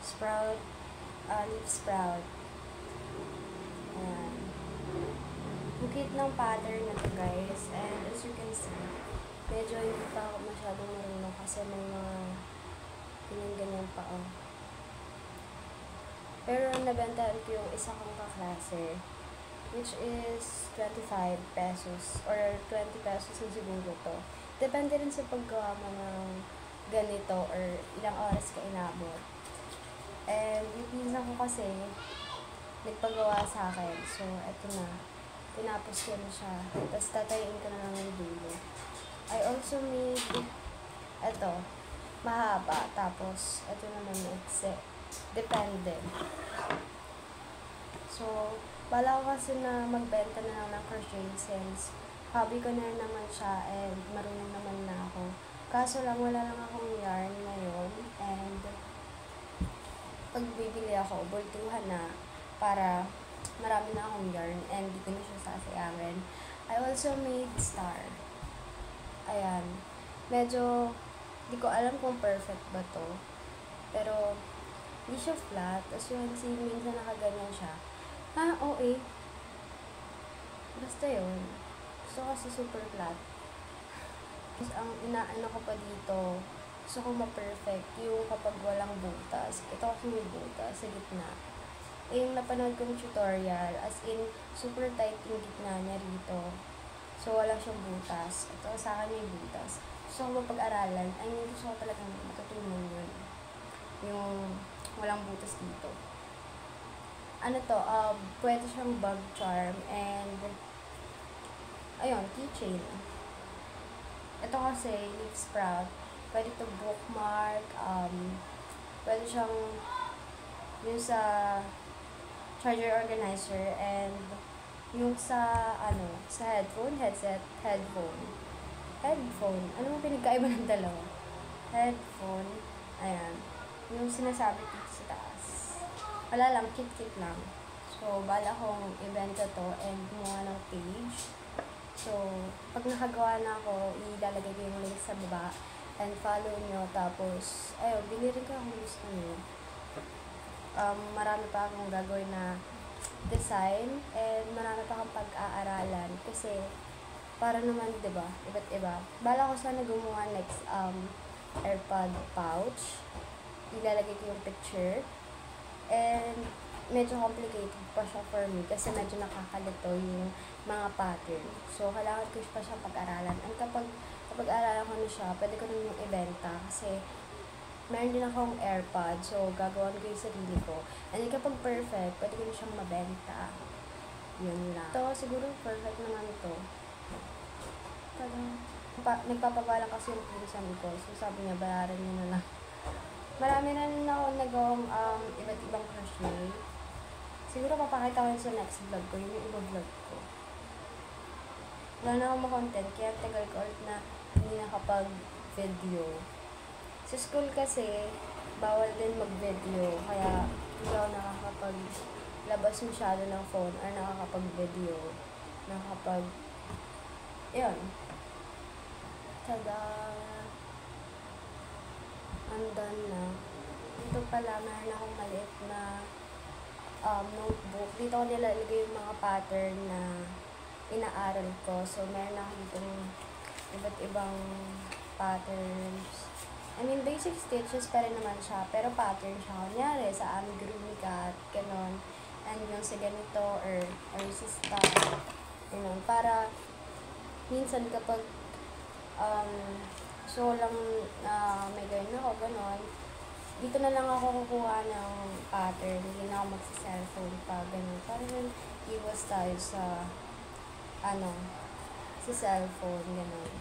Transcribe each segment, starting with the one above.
sprout, leaf sprout. Ayan. Bukit ng pattern na to guys. And as you can see, medyo hindi pa ako masyadong marunong kasi may mga ganyan pa oh. Pero nabentahan ko yung isa kong kaklase, which is 25 pesos or 20 pesos na siguro to. Depende rin sa paggawa mo ng ganito or ilang oras ka inabot. And yung pinsan ko kasi nagpagawa sa akin. So, eto na. Tinapos ko na siya. Tapos tatayin ko na lang yung dulo. I also made eto, mahaba. Tapos, eto naman maiksi. Depende. So, bala ko kasi na magbenta na lang ng crochet since hobby ko na naman siya and marunong naman na ako. Kaso lang, wala lang akong yarn ngayon and pag bibili ako, bultuhan na para marami na akong yarn and di ko na siya sasayangin. I also made star. Ayan. Medyo, di ko alam kung perfect ba to. Pero, hindi siya flat. Tapos yun, minsan nakaganyan siya. Okay. Basta yun. Gusto kasi super flat. Tapos ang inaano ko pa dito, gusto ko ma-perfect yung kapag walang butas. Ito kasi may butas sa gitna. Yung napanood kong tutorial, as in, super tight yung gitna niya rito. So, wala siyang butas. Ito sa akin may butas. Gusto ko mapag-aralan. Gusto ko talagang matutunan yun. Yung walang butas dito. Ano to, pwede siyang bug charm and ayun, keychain. Ito kasi, leaf sprout. Pwede to bookmark, pwede siyang yung sa charger organizer and yung sa sa headphone. Ano mo pinagkaiba ng dalawa? Headphone. Ayan. Yung sinasabi dito sa taas. Wala lang, kit lang. So, bala kong ibenta to and gumawa ng page. So, pag nakagawa na ako, ilalagay ko yung link sa baba and follow nyo. Tapos, ayun, binili ko ang gusto nyo. Marami pa akong gagawin na design and marami pa akong pag-aaralan kasi para naman, diba, iba't iba. Bala ko sana gumawa next AirPod pouch. Ilalagay ko yung picture. And medyo complicated pa siya for me kasi medyo nakakalito yung mga pattern. So, kailangan ko pa siya pag-aralan. And kapag-aralan ko na siya, pwede ko rin yung ibenta kasi meron din akong AirPod. So, gagawin ko yung sarili ko. And kapag perfect, pwede ko na siyang mabenta. Yun lang. Ito, siguro perfect naman ito. Nagpapabala kasi yung pinsan ko. So, sabi niya, bayaran niya na lang. Marami na rin ako nagawang iba't ibang crochet. Siguro papakita ko yun sa next vlog ko, yung ibang vlog ko. Wala na akong ma-content, kaya tagal ko ulit na hindi nakapag-video. Sa school kasi, bawal din mag-video, kaya hindi ako nakakapag-labas masyado ng phone or nakakapag-video. Yun. Tada! I'm done na. Dito pala, meron akong maliit na notebook. Dito ko nilalagay yung mga pattern na inaaral ko. So, meron ako dito iba't ibang patterns. I mean, basic stitches pa rin naman siya, pero pattern siya. Kunyari, sa amigurumi cat, ganon. And yung sa ganito, or sa star. Ganon. Para, minsan kapag so lang may ganyan ako, ganon. Dito na lang ako kukuha ng pattern. Hindi na ako magsa-cellphone pa, ganon. Para rin iwas tayo sa sa cellphone, ganon.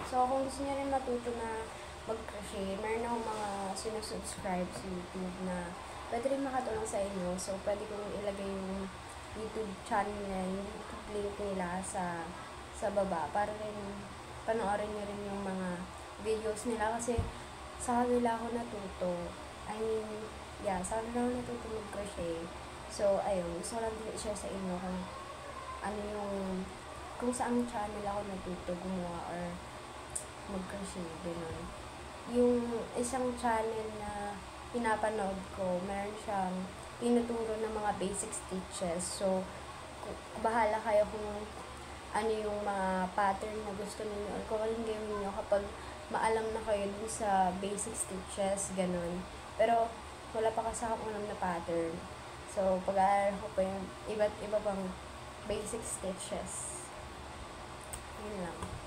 So, kung gusto niyo rin matuto na mag-crochet, meron akong mga sinusubscribe sa YouTube na pwede rin makatulong sa inyo. So, pwede kong ilagay yung YouTube channel nila, yung YouTube link nila sa baba para rin panoorin nyo rin yung mga videos nila kasi sa kanila ako natuto. Sa kanila ako natuto mag-crochet. So, ayun, gusto ko lang din i-share sa inyo kung saan channel ako natuto gumawa or mag-crochet, gano'n. yung isang channel na pinapanood ko, meron siyang tinuturo ng mga basic stitches. So, bahala kayo kung ano yung mga pattern na gusto niyo or kung anong gawin niyo kapag maalam na kayo dun sa basic stitches, ganun. Pero, wala pa kasi akong alam na pattern. So, pag-aaral ko pa yung iba't iba pang basic stitches. Yun lang.